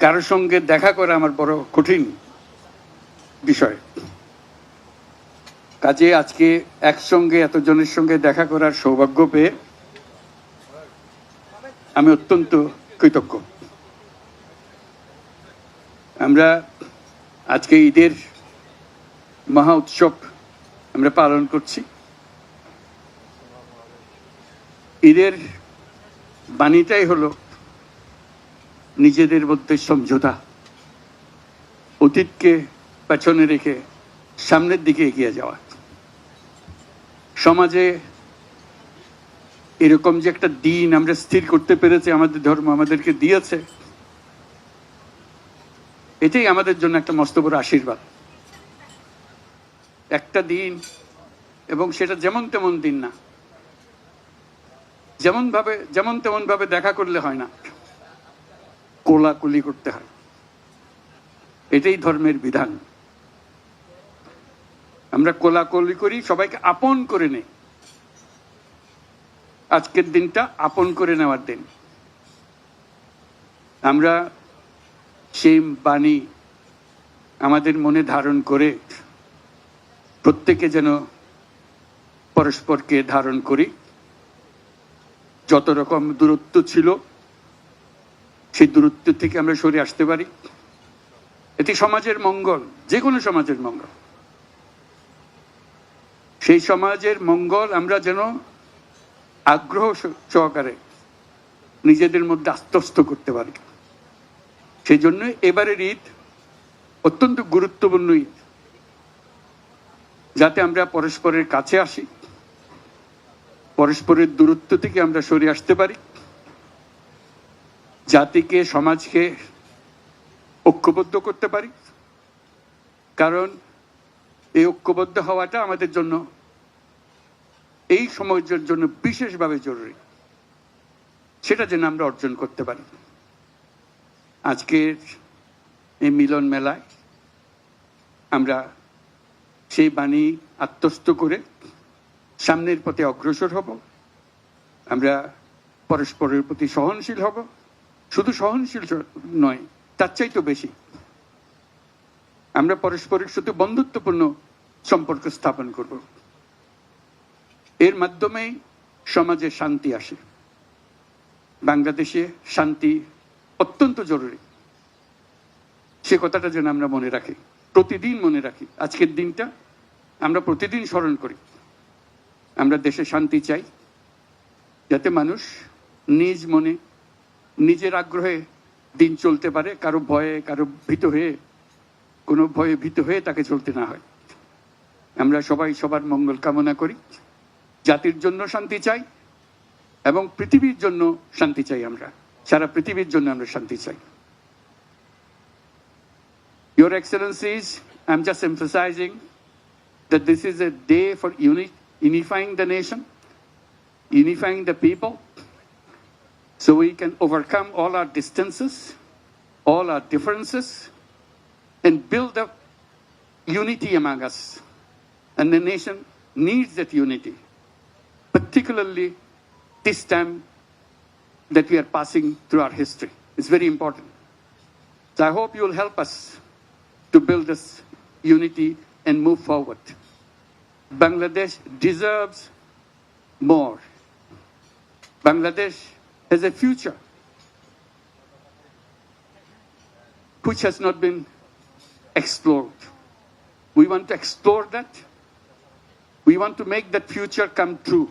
কারোর সঙ্গে দেখা করা আমার বড় কঠিন বিষয়। কাজে আজকে একসঙ্গে এতজনের সঙ্গে দেখা করার সৌভাগ্য পেয়ে আমি অত্যন্ত কৃতজ্ঞ। আমরা আজকে ঈদের মহা উৎসব আমরা পালন করছি। ঈদের বাণীটাই হলো নিজেদের মধ্যে সমঝোতা, অতীতকে পেছনে রেখে সামনের দিকে এগিয়ে যাওয়া। সমাজে এরকম যে একটা দিন আমরা স্থির করতে পেরেছি, আমাদের ধর্ম আমাদেরকে দিয়েছে, এটাই আমাদের জন্য একটা মস্ত বড় আশীর্বাদ। একটা দিন, এবং সেটা যেমন তেমন দিন না, যেমন তেমন ভাবে দেখা করলে হয় না, কোলাকুলি করতে হয়। এটাই ধর্মের বিধান। আমরা কোলাকুলি করি, সবাইকে আপন করে নেই। আজকের দিনটা আপন করে নেওয়ার দিন। আমরা সেই বাণী আমাদের মনে ধারণ করে প্রত্যেকে যেন পরস্পরকে ধারণ করি। যত রকম দূরত্ব ছিল সেই দূরত্ব থেকে আমরা সরে আসতে পারি। এটি সমাজের মঙ্গল, যে কোনো সমাজের মঙ্গল। সেই সমাজের মঙ্গল আমরা যেন আগ্রহ সহকারে নিজেদের মধ্যে আত্মস্থ করতে পারি। সেই জন্য এবারের ঈদ অত্যন্ত গুরুত্বপূর্ণ ঈদ, যাতে আমরা পরস্পরের কাছে আসি, পরস্পরের দূরত্ব থেকে আমরা সরে আসতে পারি, জাতিকে সমাজকে ঐক্যবদ্ধ করতে পারি। কারণ এই ঐক্যবদ্ধ হওয়াটা আমাদের জন্য, এই সমাজের জন্য বিশেষভাবে জরুরি। সেটা যেন আমরা অর্জন করতে পারি। আজকের এই মিলন মেলায় আমরা সেই বাণী আত্মস্থ করে সামনের পথে অগ্রসর হব। আমরা পরস্পরের প্রতি সহনশীল হব। শুধু সহনশীল নয়, তার চাইতে বেশি আমরা পরস্পরের সাথে বন্ধুত্বপূর্ণ সম্পর্ক স্থাপন করব। এর মাধ্যমেই সমাজে শান্তি আসে। বাংলাদেশে শান্তি অত্যন্ত জরুরি। সে কথাটা যেন আমরা মনে রাখি, প্রতিদিন মনে রাখি। আজকের দিনটা আমরা প্রতিদিন স্মরণ করি। আমরা দেশে শান্তি চাই, যাতে মানুষ নিজ মনে নিজের আগ্রহে দিন চলতে পারে, কারো ভয়ে কোনো ভয়ে ভীত হয়ে তাকে চলতে না হয়। আমরা সবাই সবার মঙ্গল কামনা করি। জাতির জন্য শান্তি চাই এবং পৃথিবীর জন্য শান্তি চাই। আমরা সারা পৃথিবীর জন্য আমরা শান্তি চাই। Your Excellencies, I'm just emphasizing that this is a day for unifying the nation, unifying the people, so we can overcome all our distances, all our differences, and build up unity among us. And the nation needs that unity, particularly this time that we are passing through our history. It's very important. So I hope you will help us to build this unity and move forward. Bangladesh deserves more. Bangladesh has a future which has not been explored. We want to explore that. We want to make that future come true.